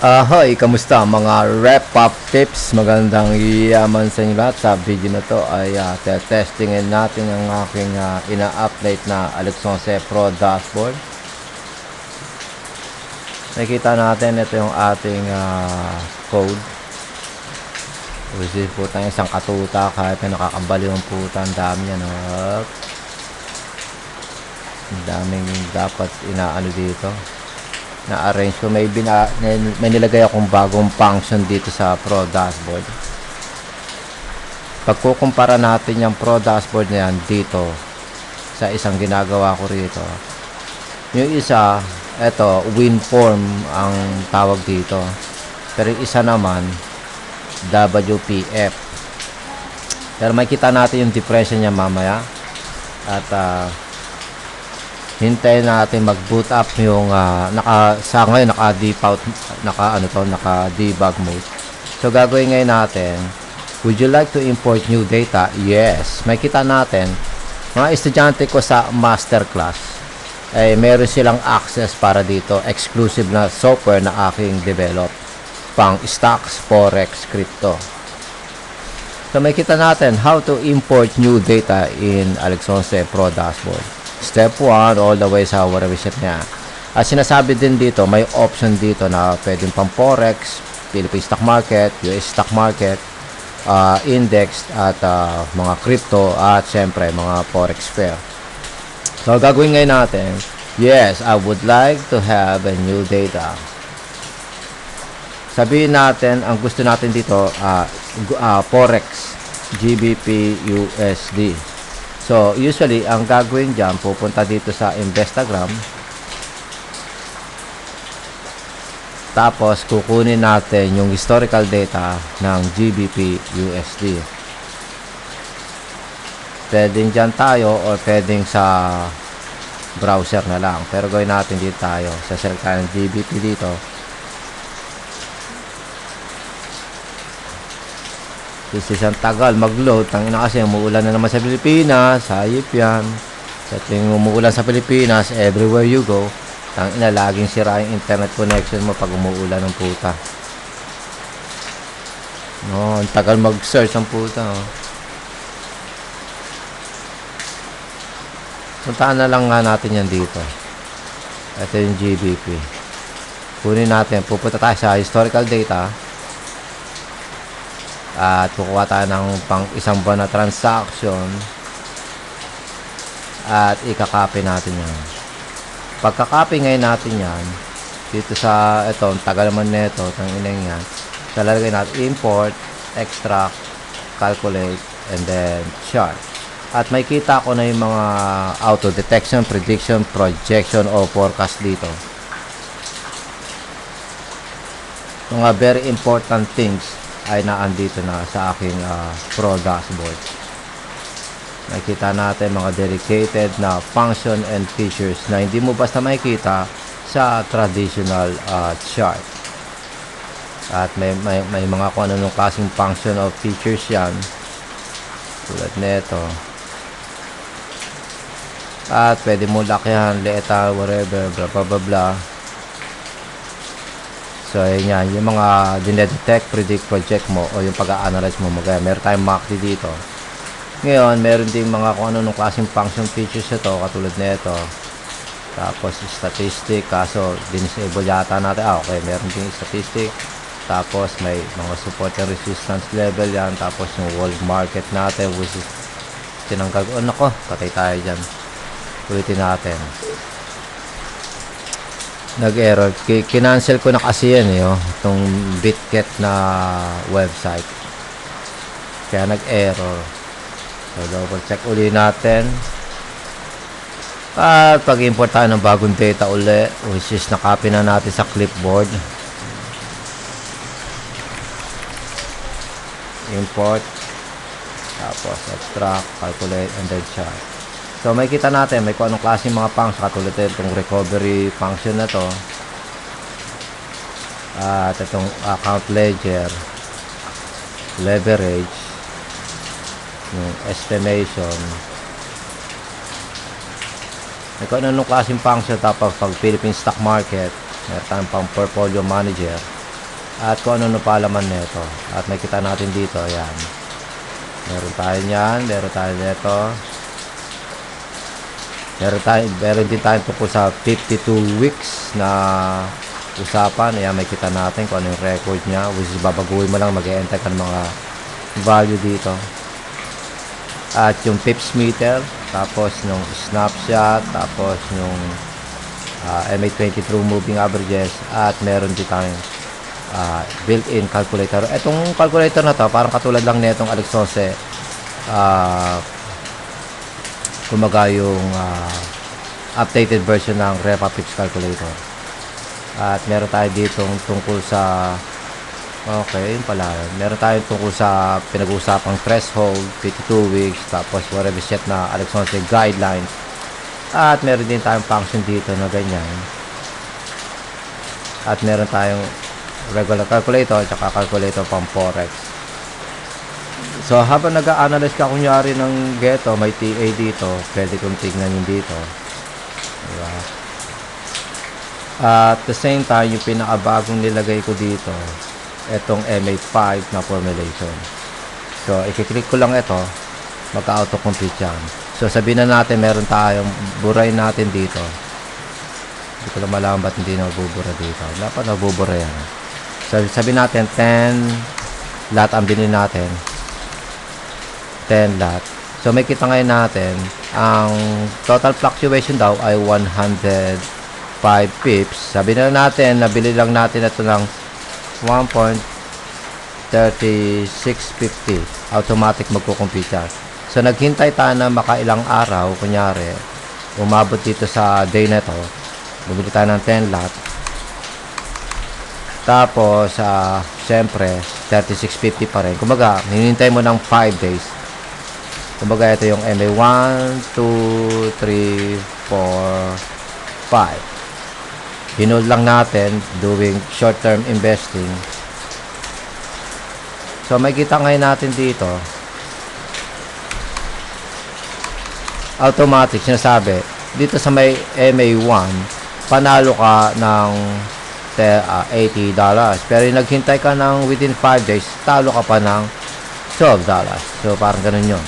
Hoy, kamusta mga wrap-up tips? Magandang yaman sa inyo lahat. Sa video na to ay testingin natin ang aking ina-update na Alex 11 Pro dashboard. Nakikita natin ito yung ating code. Receive po tayo isang katuta kahit na nakakambali yung puta. Ang dami yan. Ang daming dapat inaano dito na arrange ko. May nilagay akong bagong function dito sa Pro dashboard. Pagkukumpara natin yung Pro dashboard na yan dito sa isang ginagawa ko rito, yung isa, eto WinForm ang tawag dito, pero yung isa naman WPF. Pero makikita natin yung difference niya mamaya. At hintayin natin mag-boot up yung sa ngayon naka-debug mode. So gagawin ngayon natin, would you like to import new data? Yes. Makita natin mga estudyante ko sa masterclass ay meron silang access para dito, exclusive na software na aking develop pang stocks, forex, crypto. So makita natin how to import new data in Alex 11 Pro dashboard. Step 1, all the way sa website niya. At sinasabi din dito, may option dito na pwedeng pang forex, Philippine stock market, US stock market, index, at mga crypto, at syempre mga forex pair. So gagawin ngayon natin, yes, I would like to have a new data. Sabihin natin, ang gusto natin dito, forex, GBP, USD. So, usually, ang gagawin dyan, pupunta dito sa Investagram. Tapos, kukunin natin yung historical data ng GBP USD. Pwedeng dyan tayo o pwedeng sa browser na lang. Pero gawin natin dito tayo. Sa-select tayo ng GBP dito. Isang tagal mag-load. Tangina kasi umuulan na naman sa Pilipinas. Hayop yan. Sa tuwing umuulan sa Pilipinas, everywhere you go, tangina laging sira yung internet connection mo pag umuulan ng puta. No, ang tagal mag-search ng puta. Puntaan na lang nga natin yan dito. Ito yung GBP. Kunin natin. Pupunta tayo sa historical data. At kukuha tayo ng pang isang buwan na transaction at ikakopy natin yan. Pagkakopy ngayon natin yan dito sa ito, tagal naman nito tang ineng yan, so lalagay natin import, extract, calculate, and then chart. At may kita ko na yung mga auto detection, prediction, projection o forecast dito, mga very important things ay naandito na sa aking Pro dashboard. Makikita natin mga dedicated na function and features na hindi mo basta makikita sa traditional chart. At may mga kung anong klaseng function of features yan, tulad nito. At pwede mo lakihan, liitan, whatever, blah blah blah blah. So, yun yan. Yung mga dinedetect, predict, project mo o yung pag-a-analyze mo. Meron tayong MACD dito. Ngayon, meron din mga kung ano nung klaseng function features ito, katulad nito. Tapos, statistic. Kaso, disable yata natin. Okay. Meron din statistic. Tapos, may mga support and resistance level yan. Tapos, yung world market natin, which is tinanggal. Oh, nako. Patay tayo dyan. Ulitin natin. Nag-error. Kinancel ko na kasi yan itong Bitget na website. Kaya nag-error. So, double check uli natin. At pag-import tayo ng bagong data uli, which is nakopy na natin sa clipboard. Import. Tapos extract, calculate, and then chart. So, may kita natin, may kung anong klaseng mga function, katulad itong recovery function na to. At itong account ledger, leverage, yung estimation. May kung anong klaseng function. Tapos, pag Philippine stock market, meron tayong pang portfolio manager. at kung ano pa laman nito. At makita natin dito, ayan. Meron tayo niyan, meron tayo nito. Meron din tayo tungkol sa 52 weeks na usapan. Ayan, makita natin kung ano yung record niya, which is babaguhin mo lang, mag-e-enter ka ng mga value dito. At yung pips meter, tapos yung snapshot, tapos yung MA20 true moving averages, at meron din tayong built-in calculator. Itong calculator na to, parang katulad lang nitong Alexose, kumaga yung updated version ng Repapix calculator. At meron tayo dito tungkol sa okay, yun pala. Meron tayo tungkol sa pinag-uusapang threshold, 52 weeks, tapos whatever set na Alexose guidelines. At meron din tayong function dito na ganyan. At meron tayong regular calculator at saka calculator pang forex. So habang nag-a-analyze ka kunyari ng geto, may TA dito, pwede kong tignan yun dito, diba? At the same time, yung pinakabagong nilagay ko dito, itong MA5 na formulation. So i-click ko lang ito, magka-auto-complete yan. So sabihin na natin meron tayong buray natin dito. Hindi ko lang malaman ba't hindi nabubura dito. Dapat nabubura yan. So sabihin natin 10 lot ang binili natin. 10 lot. So may kita ngayon natin ang total fluctuation daw ay 105 pips. Sabi na natin nabili lang natin ito ng 1.3650. Automatic magko-compute yan. So naghintay tayo na makailang araw, kunyari umabot dito sa day na to, bumili tayo ng 10 lot. Tapos syempre 3650 pa rin. Kumbaga hinihintay mo ng 5 days. Kumbaga ito yung MA 1, 2, 3, 4, 5. Hinold lang natin doing short term investing. So may kita ngayon natin dito, automatic sinasabi dito sa may MA1 panalo ka ng $80. Pero yung naghintay ka ng within 5 days, talo ka pa ng $12. So parang ganun yun.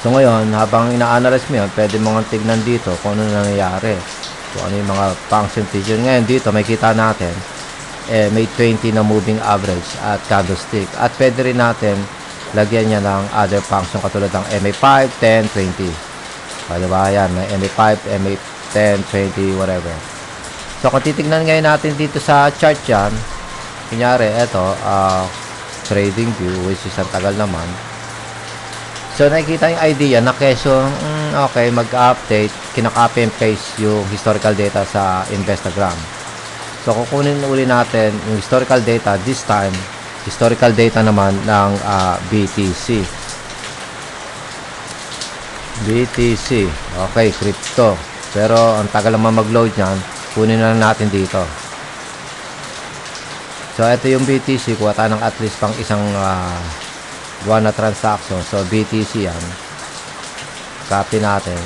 So ngayon, habang ina-analyze mo yun, pwede mo nga tignan dito kung ano nangyayari, kung ano yung mga function feature. Ngayon dito may kita natin may 20 na moving average at candlestick, at pwede rin natin lagyan niya ng other function katulad ng MA5, 10, 20. Diba? Yan, may MA5, MA10, 20, whatever. So, kung titignan ngayon natin dito sa chart yan, kunyari, eto, trading view, which is ang tagal naman. So, nakikita yung idea na keso, okay, mag-update, kinaka-copy and paste yung historical data sa Instagram. So, kukunin uli natin yung historical data, this time, historical data naman ng BTC. BTC. Okay, crypto. Pero, ang tagal naman mag-load yan. Kunin na natin dito. So, ito yung BTC. Kuha tayo ng at least pang isang buwan na transaction. So, BTC yan. Copy natin.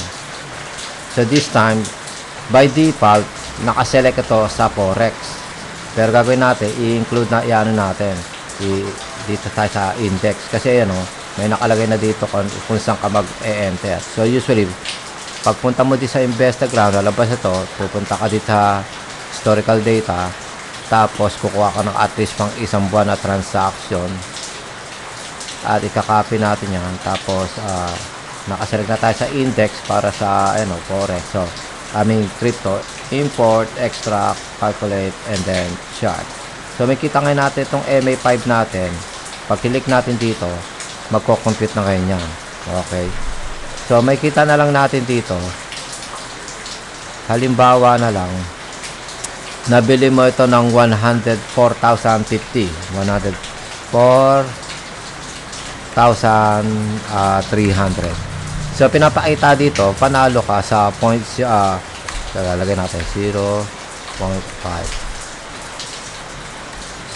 So, this time, by default, nakaselect ito sa Forex. Pero gagawin natin, i-include na iano natin. Dito tayo sa index. Kasi, may nakalagay na dito kung saan ka mag-e-enter. So, usually, pagpunta mo dito sa Instagram, lalabas ito, pupunta ka dito sa historical data, tapos kukuha ka ng at least pang isang buwan na transaction, at ikakopy natin yan, tapos nakaselect na tayo sa index para sa forex. So crypto, import, extract, calculate, and then chart. So may kita ngayon natin itong MA5 natin. Pag click natin dito, magko-compute na ngayon yan. Okay, so may kita na lang natin dito, halimbawa na lang, nabili mo ito ng 104,050, 104,300. So pinapakita dito, panalo ka sa points, lalagay natin 0.5.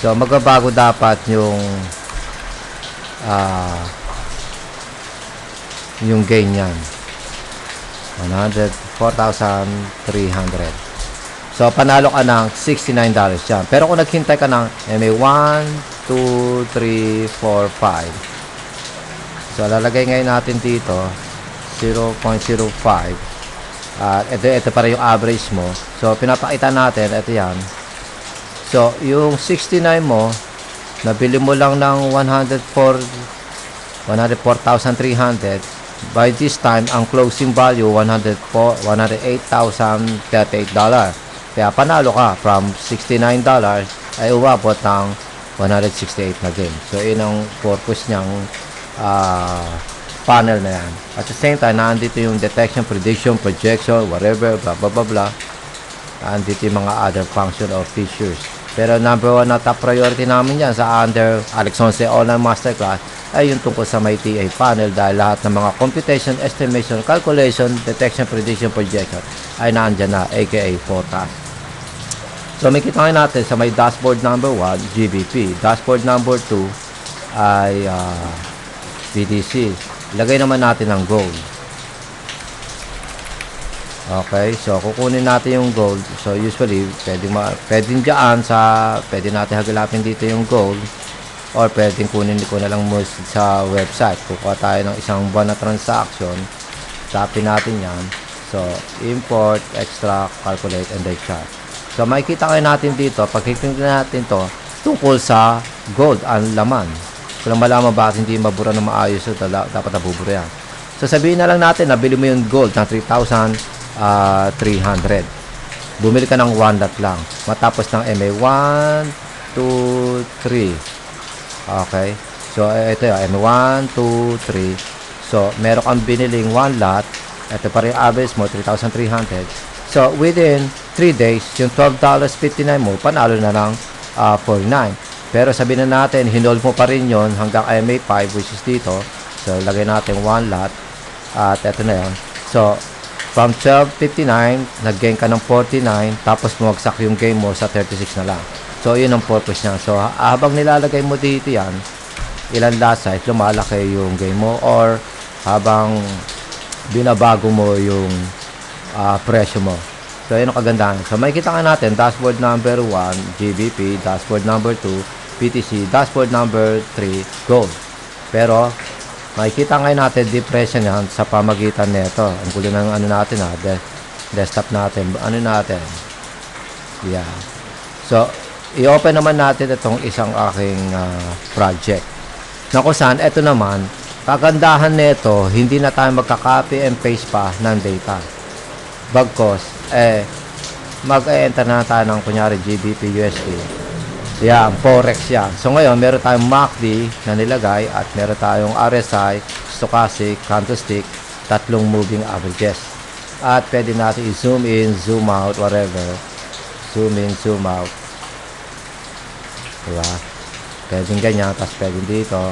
So magbabago dapat yung gain yan, 104,300. So, panalo ka ng $69 yan. Pero kung naghintay ka ng MA 1, 2, 3, 4, 5. So, lalagay ngayon natin dito 0.05. At ito pa rin yung average mo. So, pinapakita natin, ito yan. So, yung 69 mo, nabili mo lang ng 104,300. By this time, ang closing value, $108,038. Kaya panalo ka from $69 ay umabot ng 168 na game. So, yun ang purpose niyang panel na yan. At the same time, nandito yung detection, prediction, projection, whatever, blah, blah, blah, blah. Nandito yung mga other function or features. Pero number 1 na top priority namin yan sa under Alex Once Online Masterclass ay yung tungkol sa may TA panel dahil lahat ng mga computation, estimation, calculation, detection, prediction, projection ay naandyan na, aka forecast. So, may kita natin sa may dashboard number 1, GBP. Dashboard number 2 ay BTC. Ilagay naman natin ang gold. Okay, so kukunin natin yung gold. So usually, pwedeng dyan pwede natin hagalapin dito yung gold or pwedeng kunin ko na lang mo sa website. Kukuha tayo ng isang buwan na transaction. Tapin natin yan. So, import, extract, calculate, and then chart. So, makikita kayo natin dito, pagkikita natin to tungkol sa gold, ang laman. Kung malaman bakit hindi mabura na maayos, so dapat nabubura yan. So, sabihin na lang natin, nabili mo yung gold ng 3,300. Bumili ka ng 1 lot lang. Matapos ng MA 1, 2, 3. Okay. So, ito yung MA 1, 2, 3. So, meron kang biniling 1 lot. Ito pa rin average mo, 3,300. So, within 3 days, yung $12.59 mo, panalo na ng 49. Pero sabihin na natin, hinold mo pa rin yon hanggang MA 5, which is dito. So, lagay natin 1 lot. At ito na yun. So, from 12.59, nag-gain ka ng 49, tapos bumagsak yung game mo sa 36 na lang. So, yun ang purpose niya. So, habang nilalagay mo dito yan, ilan lot size, lumalaki yung game mo, or habang binabago mo yung presyo mo. So, yun ang kagandahan. So, makikita nga natin, dashboard number 1, GBP, dashboard number 2, PTC, dashboard number 3, gold. Pero, makikita ngayon natin depression yan sa pamagitan nito. Ang gulo ng ano natin desktop natin. Ano natin? Yeah. So, i-open naman natin itong isang aking project. Na kung saan, ito naman, kagandahan nito, hindi na tayo magka-copy and paste pa ng data. Bagkos, mag-enter na tayo ng kunyari GBP USD. Yan, Forex yan. So ngayon, meron tayong MACD na nilagay at meron tayong RSI, stochastic, candlestick, tatlong moving averages. At pwede natin i-zoom in, zoom out, whatever. Zoom in, zoom out. Diba? Pwedeng ganyan, tapos pwedeng dito.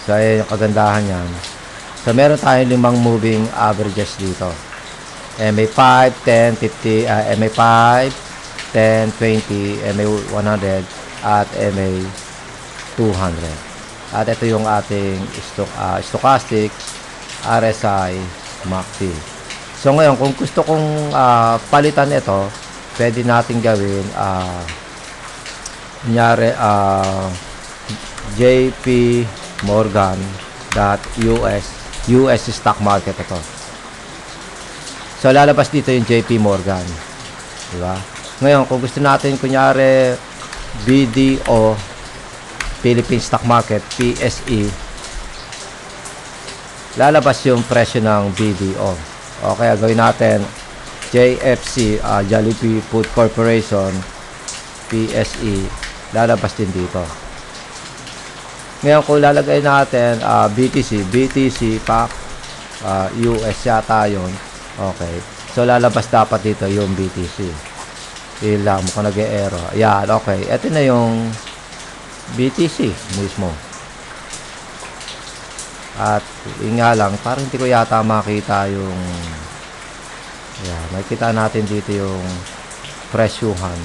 So, ayun yung kagandahan yan. So, meron tayong 5 moving averages dito. MA5, 10, 50, MA5, 10, 20, MA 100 at MA 200. At ito yung ating stochastic, RSI, MACD. So ngayon, kung gusto kong palitan ito, pwede natin gawin kunyari JP Morgan.US US stock market ito. So lalabas dito yung JP Morgan. Diba? Ngayon, kung gusto natin, kunyari, BDO, Philippine Stock Market, PSE, lalabas yung presyo ng BDO. Okay, gawin natin, JFC, Jollibee Food Corporation, PSE, lalabas din dito. Ngayon, kung lalagay natin, BTC, PAC, US yata yun. Okay. So, lalabas dapat dito yung BTC. Ilang mukhang nag-e-error. Ayan, okay. Ito na yung BTC mismo. At yun nga lang, parang hindi ko yata makita yung ayan, makikita natin dito yung presyuhan.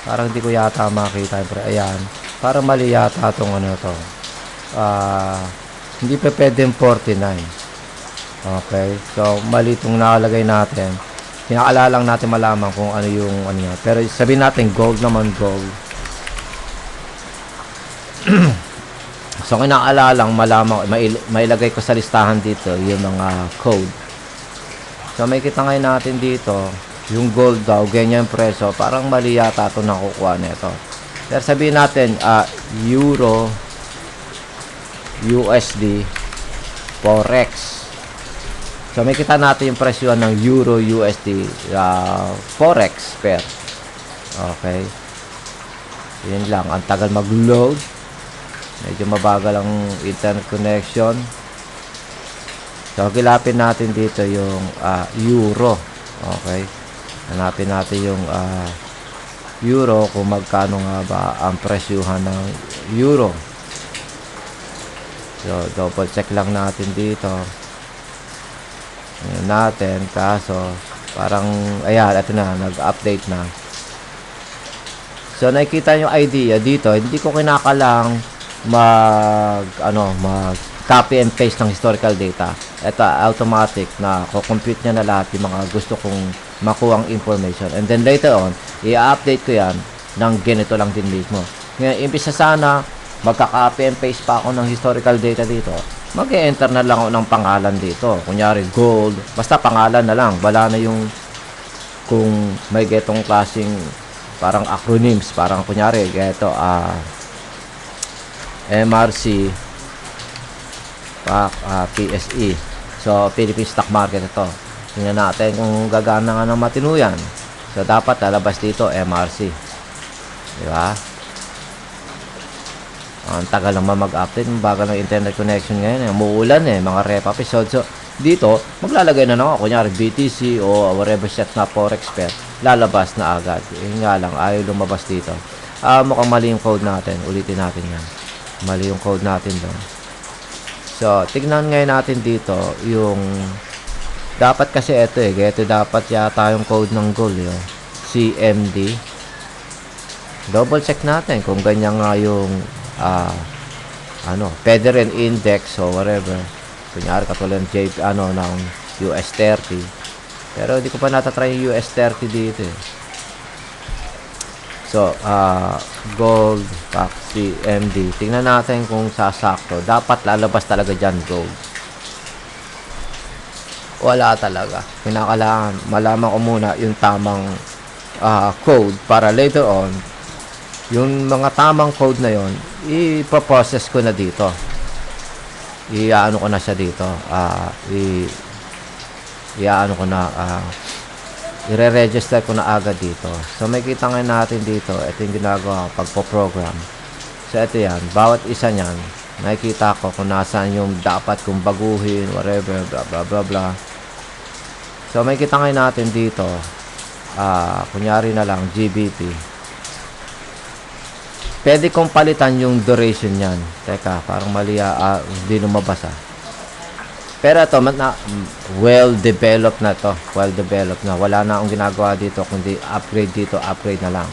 Parang hindi ko yata makita yung ayan, parang mali yata itong ano to. Hindi pa pwedeng 49. Okay, so mali itong nakalagay natin. Kinakala lang natin malaman kung ano yung ano yan. Pero sabihin natin gold naman, gold. So kinakala lang malaman, mailagay ko sa listahan dito yung mga code. So may kita ngayon natin dito, yung gold daw, ganyan preso. Parang mali yata ito nakukuha nito. Pero sabihin natin, Euro, USD, Forex. So may kita natin yung presyo ng Euro USD Forex pair. Okay. Yun lang. Ang tagal mag-load. Medyo mabagal ang internet connection. So gilapin natin dito yung Euro. Okay. Hanapin natin yung Euro kung magkano nga ba ang presyuhan ng Euro. So double check lang natin dito. Ayan natin, kaso parang ayan, ito na, nag-update na. So nakikita yung idea dito, hindi ko kinakalang mag copy and paste ng historical data. Ito automatic na ko-compute niya na lahat yung mga gusto kong makuhang information, and then later on i-update ko yan ng ganito lang din mismo. Ngayon imbis na sana magka-copy and paste pa ako ng historical data dito, mag-e-enter na lang ako ng pangalan dito. Kunyari, gold. Basta pangalan na lang. Wala na yung kung may getong klaseng parang acronyms. Parang kunyari, geto, MRC, PSE. So, Philippine Stock Market ito. Tingnan natin kung gagana nga ng matino yan. So, dapat lalabas dito, MRC. Diba? Ang tagal naman mag-update, bagal ng internet connection ngayon, umuulan mga rep episode. So dito maglalagay na ako kunyari BTC o whatever set na forex pair, lalabas na agad. Nga lang ayaw lumabas dito. Mukhang mali yung code natin, ulitin natin yan, mali yung code natin doon. So tignan ngayon natin dito yung dapat, kasi ito ito dapat yata yung code ng gold CMD. Double check natin kung ganyan nga yung Federal Index o whatever. Kunyari katulad ng US 30. Pero hindi ko pa natatry yung US 30 dito So, gold, CMD. Tingnan natin kung sasakto. Dapat lalabas talaga dyan gold. Wala talaga. Kinakailangan malaman ko muna yung tamang code para later on yung mga tamang code na yon i-process ko na dito. I-ano ko na siya dito. I-ano ko na i-re-register ko na agad dito. So may kita ngayon natin dito. Ito yung ginagawa pagpo-program. So ito yan. Bawat isa niyan nakikita ko kung nasaan yung dapat kong baguhin, whatever, blah blah blah blah. So may kita ngayon natin dito. Kunyari na lang GBP. Pwede kong palitan yung duration yan. Teka, parang mali, hindi lumabas Pero ito, well-developed na to. Well-developed na. Wala na akong ginagawa dito, kundi upgrade dito, upgrade na lang.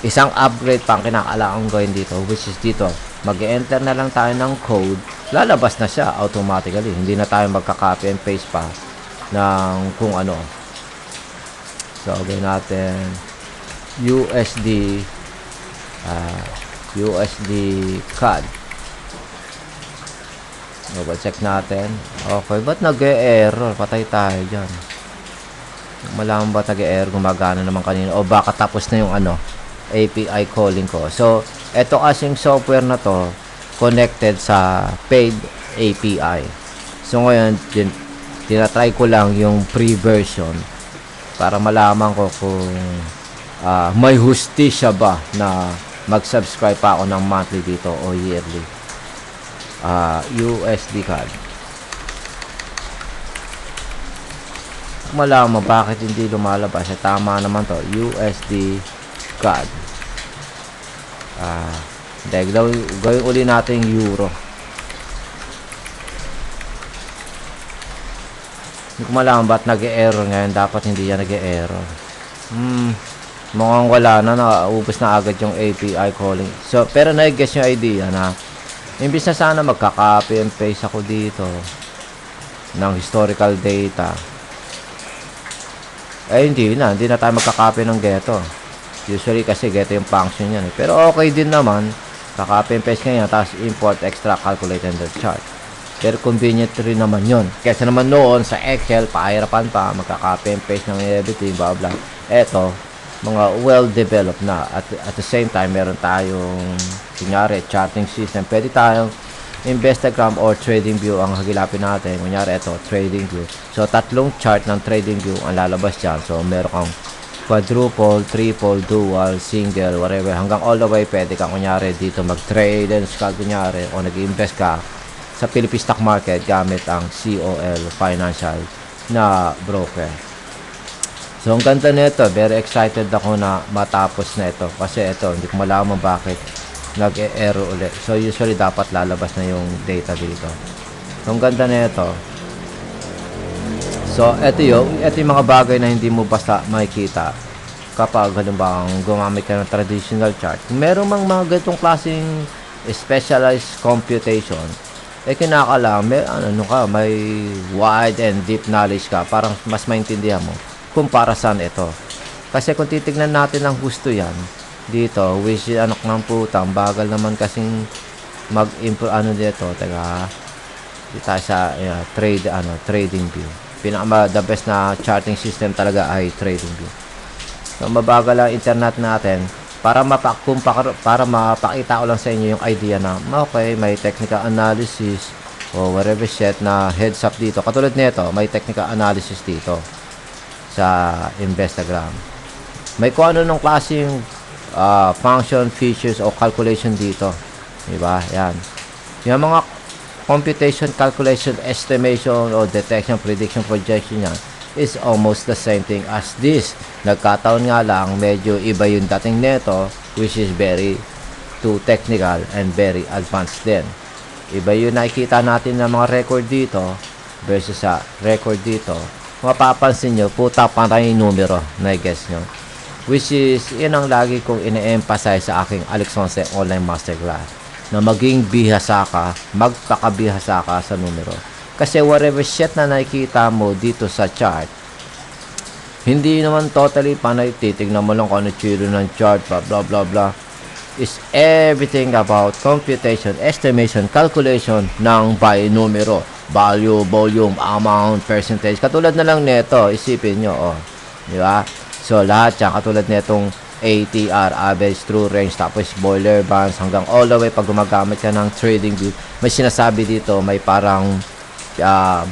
Isang upgrade pang kinakailangan kong gawin dito, which is dito. Mag-enter na lang tayo ng code. Lalabas na siya automatically. Hindi na tayo magka-copy and paste pa ng kung ano. So, gawin natin USD CAD. Double check natin. Okay, ba't nag-e-error? Patay tayo dyan. Malaman ba nag-e-error? Gumagana naman kanina. O baka tapos na yung API calling ko. So, eto kasing software na to connected sa paid API. So, ngayon, tinatry ko lang yung free version para malaman ko kung may hustisya ba na mag-subscribe pa ako ng monthly dito o yearly. USD CAD. Malaman bakit hindi lumalabas. Tama naman to. USD CAD. Gawin uli natin yung euro. Hindi ko malaman ba't nag-e-error ngayon. Dapat hindi yan nag-e-error. Mukhang wala na, naubos na agad yung API calling. So, pero nag-guess yung idea na imbis na sana magka-copy and paste ako dito, ng historical data, hindi na tayo magka-copy ng geto. Usually kasi geto yung function yan. Pero okay din naman, ka-copy and paste nga yan, tapos import, extract, calculate, and the chart. Pero convenient rin naman yun. Kesa naman noon sa Excel, pahirapan pa, magka-copy and paste ng everything, blah blah. Eto, mga well-developed na. At the same time, meron tayong, kunyari, charting system. Pwede tayong Investagram or TradingView ang hagilapin natin. Kunyari, ito, TradingView. So, tatlong chart ng TradingView ang lalabas dyan. So, meron kang quadruple, triple, dual, single, whatever. Hanggang all the way, pwede kang, kunyari, dito mag-trade and scalp, kunyari, o nag-invest ka sa Philippine Stock Market gamit ang COL Financial na broker. So, ang ganda nito. Very excited ako na matapos na ito. Kasi ito, hindi ko malaman bakit nag-error ulit. So, usually dapat lalabas na yung data dito. So, ang ganda na ito. So, ito yung mga bagay na hindi mo basta makikita kapag halimbawa gumamit ka ng traditional chart. Meron mang mga ganitong klaseng specialized computation, kinakailangan may wide and deep knowledge ka para mas maintindihan mo kung para saan ito. Kasi kung titignan natin ng gusto yan, dito, which anak ng putang, bagal naman kasing mag-improve dito, dito sa trading view. The best na charting system talaga ay trading view. So, mabagal ang internet natin para mapakita ko lang sa inyo yung idea na okay, may technical analysis o whatever shit na heads up dito. Katulad nito, may technical analysis dito sa Investagram. May kung ano nung klaseng function, features, o calculation dito. Diba? Yan. Yung mga computation, calculation, estimation, o detection, prediction, projection yan is almost the same thing as this. Nagkataon nga lang, medyo iba yung dating neto, which is very too technical and very advanced din. Iba yung nakikita natin ng mga record dito versus sa record dito. Mapapansin nyo, puta panay numero na i-guess nyo. Which is, yun ang lagi kong ine-emphasize sa aking Alex Ponce Online Masterclass. Na maging bihasa ka, magpakabihasa ka sa numero. Kasi whatever shit na nakikita mo dito sa chart, hindi naman totally panay. Titignan mo lang kung ano tsiro ng chart, blah blah blah blah. Is everything about computation, estimation, calculation ng by numero. Value, volume, amount, percentage. Katulad na lang nito, isipin nyo, di ba? So, lahat yan, katulad nitong ATR, average true range, tapos boiler bands, hanggang all the way pag gumagamit ka ng trading view, may sinasabi dito, may parang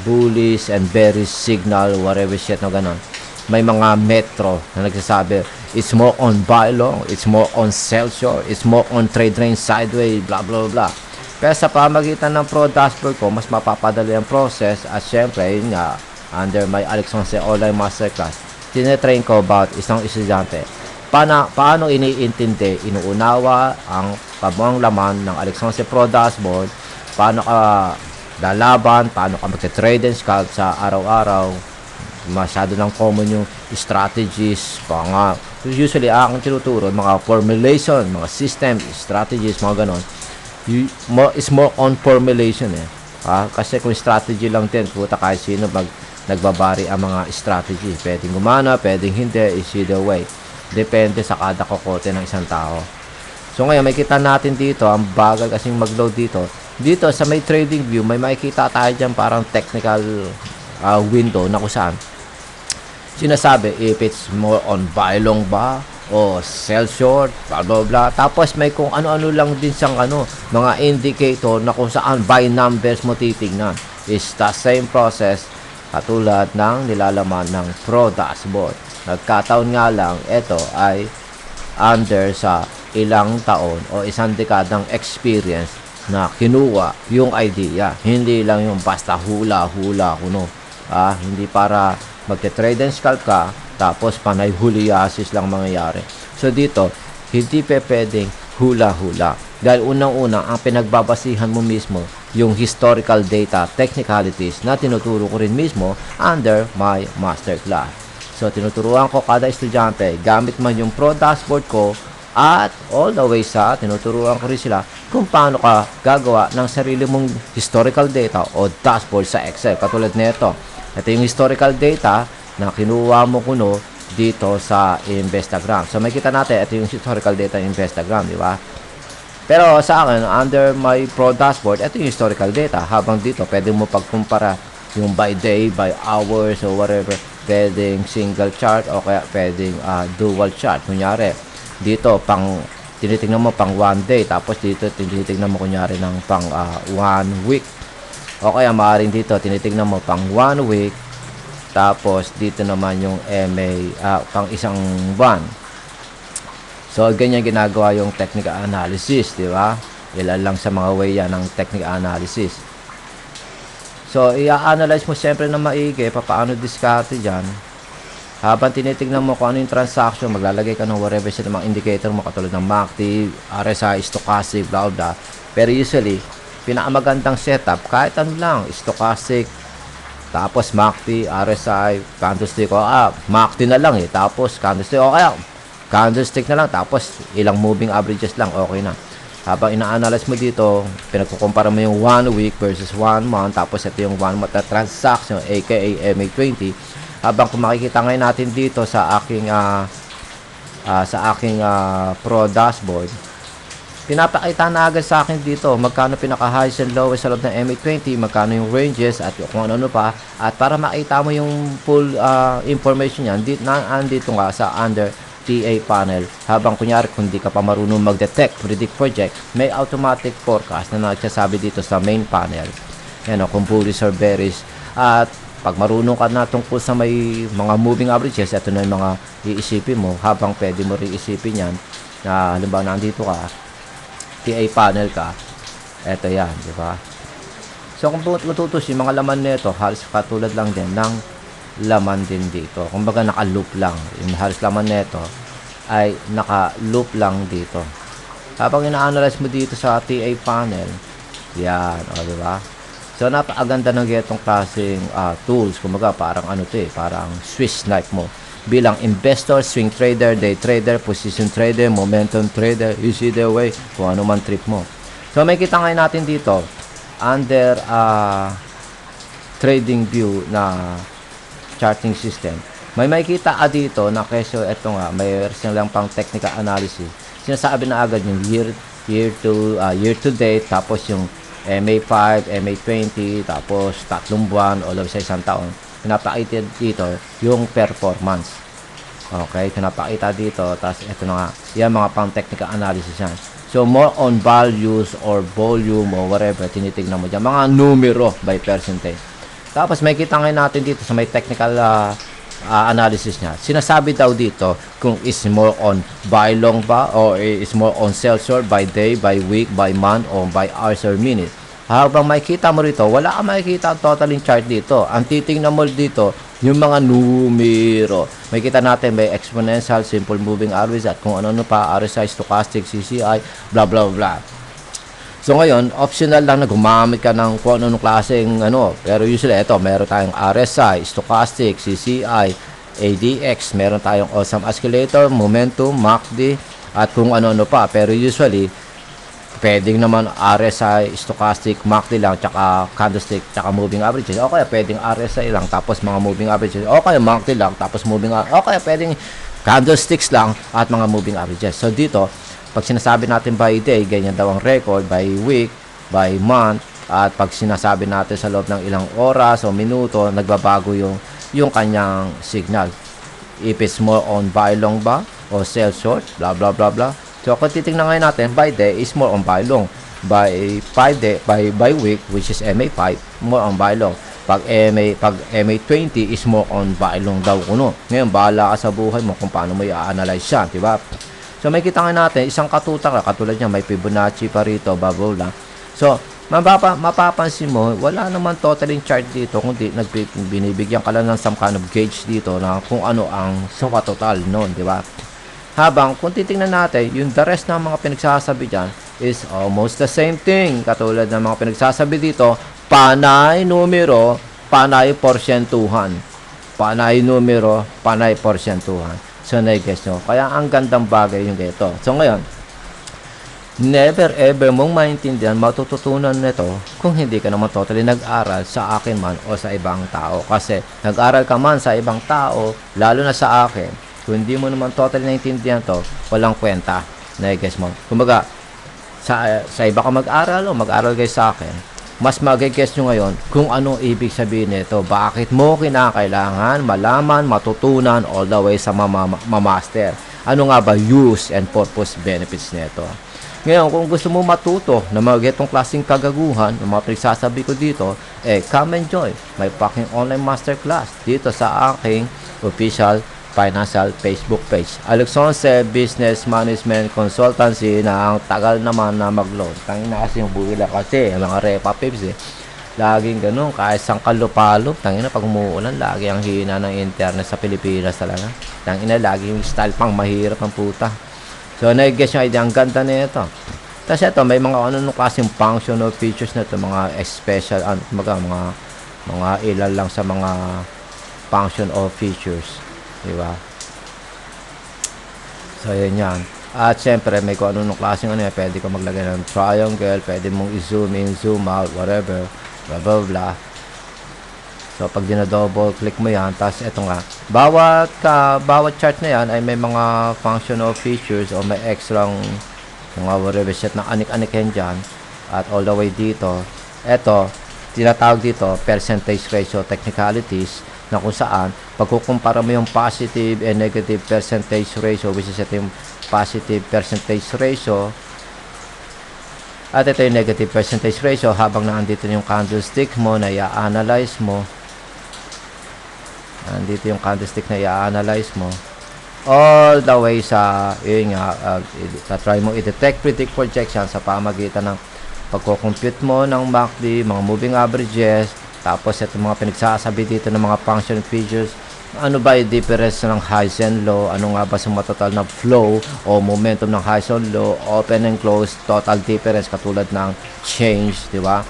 bullish and bearish signal, whatever shit na ganon. May mga metro na nagsasabi, it's more on buy long, it's more on sell short, it's more on trade range sideways, blah blah blah. Kaya sa pamagitan ng Pro Dashboard ko, mas mapapadali ang process at syempre, yun nga, under my Alex Ponce Online Masterclass, tinetrain ko about isang estudyante. Paano iniintindi, inuunawa ang pabuang laman ng Alex Ponce Pro Dashboard, paano ka lalaban, paano ka mag-trade and scalp sa araw-araw. Masyado lang common yung strategies, usually aking tinuturo, mga formulation, mga system, strategies, mga ganon. It's more on formulation kasi kung strategy lang din, puta kahit sino nagbabari ang mga strategy. Pwedeng gumana, pwedeng hindi, is either way. Depende sa kada kokote ng isang tao. So ngayon, may kita natin dito, ang bagal kasing mag-load dito. Dito sa may trading view, may makikita tayo dyan parang technical window na kung saan sinasabi if it's more on buy long ba o sell short, blah blah blah. Tapos may kung ano-ano lang din siyang mga indicator na kung saan buy numbers mo titignan. Is the same process katulad ng nilalaman ng Pro Dashboard. Nagkataon nga lang, ito ay under sa ilang taon o isang dekadang experience na kinuha yung idea. Hindi lang yung basta hula-hula kuno. Hindi para magte-trade and scalp ka, tapos panay huliasis lang mangyayari. So dito, hindi pwedeng hula-hula. Dahil unang-una, ang pinagbabasihan mo mismo, yung historical data, technicalities na tinuturo ko rin mismo under my masterclass. So, tinuturuan ko kada estudyante, gamit man yung Pro Dashboard ko, at all the way sa, tinuturuan ko rin sila kung paano ka gagawa ng sarili mong historical data o dashboard sa Excel. Katulad nito. Ito yung historical data na kinuha mo kuno dito sa Instagram. So makita natin, ito yung historical data ng Instagram, di ba? Pero sa akin, under my Pro dashboard, ito yung historical data. Habang dito, pwede mo pagkumpara yung by day, by hours, or whatever. Pwedeng single chart o kaya pwedeng dual chart. Kunyari, dito, tinitingnan mo pang 1 day, tapos dito, tinitingnan mo kunyari ng pang 1 week. O kaya maaaring dito, tinitingnan mo pang 1 week, tapos dito naman yung MA, pang isang buwan. So, ganyan ginagawa yung technical analysis, di ba? Ilan lang sa mga way yan ng technical analysis. So, i-analyze mo siyempre na maigi, paano diskarte dyan. Habang tinitignan mo kung ano yung transaction, maglalagay ka ng whatever sa mga indicator mo, katulad ng MACD, RSI, stochastic, blah, blah. Pero usually, pinakamagandang setup, kahit ano lang, stochastic, tapos MACD, RSI, candlestick, MACD na lang tapos candlestick, o kaya, candlestick na lang, tapos ilang moving averages lang, okay na. Habang ina-analyze mo dito, pinagkukumpara mo yung 1 week versus 1 month, tapos ito yung 1 month na transaction, aka MA20. Habang kung makikita ngayon natin dito sa aking Pro dashboard, pinapakita na agad sa akin dito magkano pinaka-highest and lowest sa loob ng MA20, magkano yung ranges at kung ano pa. At para makita mo yung full information yan, andito nga sa under TA panel. Habang kunyari kung di ka pa marunong mag-detect, predict, project, may automatic forecast na nagsasabi dito sa main panel. Yan kung bullish or bearish. At pag marunong ka na tungkol sa may mga moving averages, ito na yung mga iisipin mo. Habang pwede mo rin isipin yan, na halimbawa nandito ka, TA panel ka, ito yan, di ba? So kung matutus yung mga laman nito, halos katulad lang din ng laman din dito. Kumbaga naka-loop lang. Yung halos laman nito ay naka-loop lang dito. Habang ina-analyze mo dito sa TA panel, yan, di ba? So napakaganda ng getong klaseng tools. Kumbaga parang parang Swiss knife mo. Bilang investor, swing trader, day trader, position trader, momentum trader, you see the way, kung ano man trip mo. So may kita ngayon natin dito under trading view na charting system. May makikita dito na keso ito nga, may version lang pang technical analysis. Sinasabi na agad yung year to date, tapos yung MA5, MA20, tapos 3 buwan o sa isang taon. Pinapakita dito yung performance. Okay, pinapakita dito, tapos ito na nga, yan mga pang technical analysis yan. So more on values or volume or whatever, tinitignan mo dyan, mga numero by percentage. Tapos may kita ngayon natin dito sa may technical analysis niya. Sinasabi daw dito kung is more on buy long ba or is more on sell short by day, by week, by month, or by hours or minutes. Habang makikita mo rito, wala kang makikita ang totaling chart dito. Ang titingnan mo dito, yung mga numero. Makikita natin may exponential, simple moving average at kung ano pa, RSI, stochastic, CCI, blah blah blah. So ngayon, optional lang na gumamit ka ng kung anong klaseng pero usually ito, meron tayong RSI, stochastic, CCI, ADX, meron tayong awesome oscillator, momentum, MACD, at kung ano pa. Pero usually, pwedeng naman RSI, stochastic, MACD lang, tsaka candlestick, tsaka moving averages. O kaya pwedeng RSI lang, tapos mga moving averages. O kaya MACD lang, tapos moving averages. O kaya pwedeng candlesticks lang at mga moving averages. So dito, pag sinasabi natin by day, ganyan daw ang record, by week, by month, at pag sinasabi natin sa loob ng ilang oras o minuto, nagbabago yung kanyang signal. If it's more on buy long ba o sell short, blah blah blah blah. So kung titingnan ngayon natin, by day is more on buy long. By week, which is MA5, more on buy long. Pag MA20 is more on buy long daw kuno. Ngayon, bahala ka sa buhay mo kung paano mo i-analyze yan, diba? So may kita nga natin, isang katutak, katulad niya, may Fibonacci pa rito, bubble lang. So, mapapansin mo, wala naman totaling chart dito, kundi binibigyan ka lang ng some kind of gauge dito na kung ano ang suma total noon, di ba? Habang, kung titingnan natin, yung the rest ng mga pinagsasabi dyan is almost the same thing. Katulad ng mga pinagsasabi dito, panay numero, panay porsyentuhan. Panay numero, panay porsyentuhan. So, na-guess nyo. Kaya, ang gandang bagay yung ito. So, ngayon, Never ever mong maintindihan, matututunan nito kung hindi ka naman totally nag-aral sa akin man o sa ibang tao. Kasi nag-aral ka man sa ibang tao, lalo na sa akin, kung hindi mo naman totally naintindihan to, walang kwenta. Na-guess mo. Kumbaga, sa iba ka mag-aral o mag-aral kayo sa akin, mas mag-guess nyo ngayon kung ano ibig sabihin nito. Bakit mo kinakailangan malaman, matutunan all the way sa mamaster. Ano nga ba use and purpose benefits nito? Ngayon, kung gusto mo matuto na mga itong klaseng kagaguhan, ng mga pinagsasabi ko dito, come and join my fucking online masterclass dito sa aking official financial Facebook page. Alex Once Business Management Consultancy na ang tagal naman na mag-load. Tangin na kasi yung buwila kasi, mga repa pips laging ganun, kahit sang kalupalop, tangin na pag umuulan, lagi ang hina ng internet sa Pilipinas talaga. Tangin na, lagi yung style pang mahirap ang puta. So, na-guess yung idea, ang ganda na ito. Tapos ito, may mga ano klaseng function o features na ito, mga special, mga ilan lang sa mga function o features. Diba? So, yun yan. At syempre, may kung ano klaseng ano yan, pwede ko maglagay ng triangle, pwede mong i-zoom in, zoom out, whatever, blah, blah, blah. So, pag dina-double click mo yan, tapos ito nga, bawat chart na yan ay may mga functional features o may extra mga whatever set na anik-anik yan dyan. At all the way dito, ito, tinatawag dito, percentage ratio technicalities, na kung saan, pagkukumpara mo yung positive and negative percentage ratio, which is ito yung positive percentage ratio, at ito yung negative percentage ratio, habang naandito yung candlestick mo na i-analyze mo, andito yung candlestick na i-analyze mo all the way sa yun nga, try mo i-detect, predict, projection sa pamagitan ng pagko-compute mo ng MACD, mga moving averages, tapos ito mga pinagsasabi dito ng mga function features, ano ba yung difference ng highs and low, ano nga ba sa matotal na flow o momentum ng highs and low, open and close, total difference katulad ng change, di ba?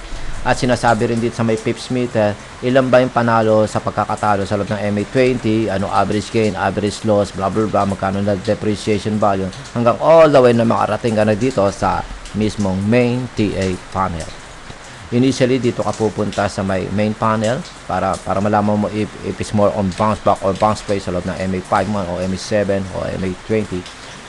At sinasabi rin dito sa may pips meter, ilan ba yung panalo sa pagkakatalo sa loob ng MA20, ano average gain, average loss, blah blah blah, magkano na depreciation value, hanggang all the way na makarating ka na dito sa mismong main TA panel. Initially, dito ka pupunta sa may main panel para malaman mo if it's more on bounce back or bounce play sa loob ng MA5 man o MA7 o MA20.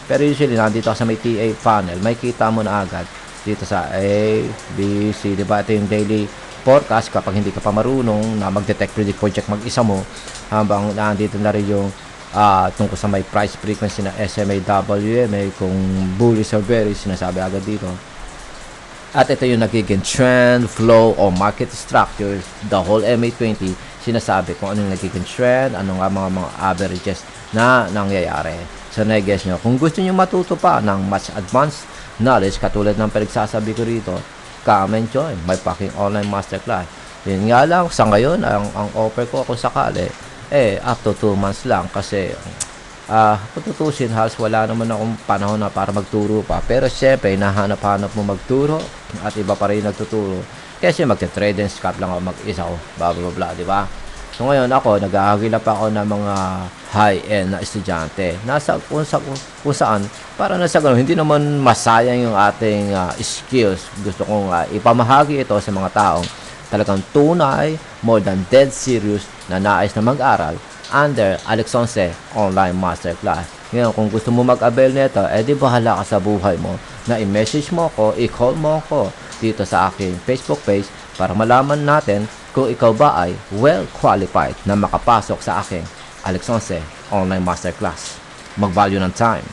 Pero usually, nandito ka sa may TA panel, may kita mo na agad dito sa A, B, C, diba? Ito yung daily forecast kapag hindi ka pa marunong na mag-detect, predict, project mag-isa mo, habang nandito na rin yung tungkol sa may price frequency na SMA, WMA, kung bullish or bearish, sinasabi agad dito. At ito yung nagiging trend, flow, o market structure, the whole MA20, sinasabi kung ano yung nagiging trend, ano nga mga averages na nangyayari. So, na-guess nyo, kung gusto nyo matuto pa ng much advanced knowledge, katulad ng pinagsasabi ko rito, come and join my fucking online masterclass. Yun nga lang, sa ngayon, ang offer ko kung sakali, up to 2 months lang, kasi tutusin, halos wala naman akong panahon na para magturo pa. Pero syempre, nahanap-hanap mo magturo, at iba pa rin nagtuturo. Kasi magte-trade and scalp lang ako mag-isa ko, blah blah blah, di ba? So ngayon ako, nag-aagila pa ako ng mga high-end na estudyante. Nasa kung saan, para nasa ganun, hindi naman masayang yung ating skills. Gusto kong ipamahagi ito sa mga taong talagang tunay, more than dead serious, na nais na mag-aral under Alex Once Online Masterclass. Ngayon, kung gusto mo mag-avail nito, di bahala ka sa buhay mo na i-message mo ko, i-call mo ko dito sa aking Facebook page para malaman natin kung ikaw ba ay well qualified na makapasok sa aking Alex Once Online Masterclass. Mag-value ng time.